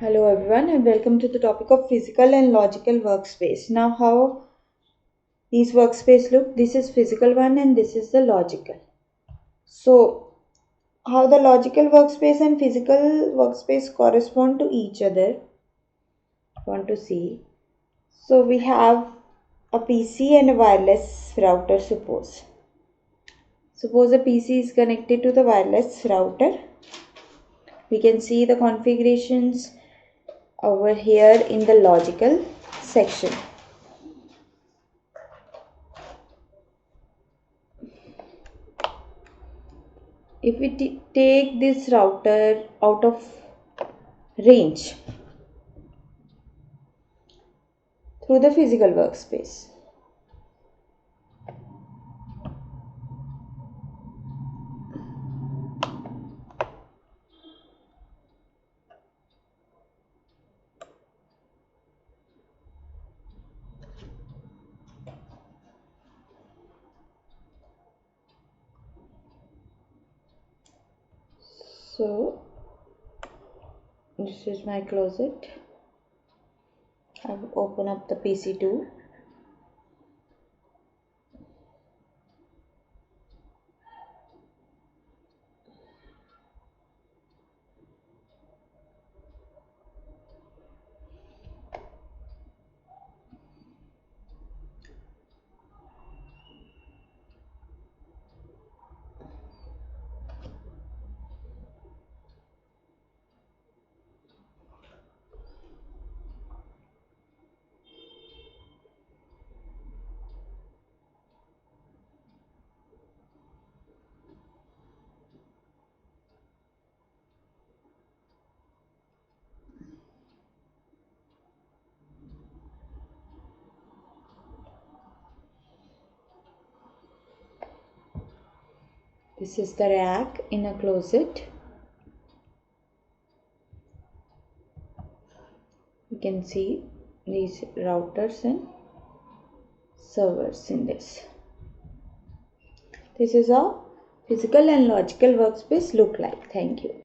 Hello everyone and welcome to the topic of physical and logical workspace. Now how these workspace look, this is physical one and this is the logical. So how the logical workspace and physical workspace correspond to each other, want to see. So we have a PC and a wireless router suppose. Suppose a PC is connected to the wireless router. We can see the configurations over here in the logical section. If we take this router out of range through the physical workspace, so this is my closet. I will open up the PC too. This is the rack in a closet. You can see these routers and servers in this. This is how physical and logical workspace look like. Thank you.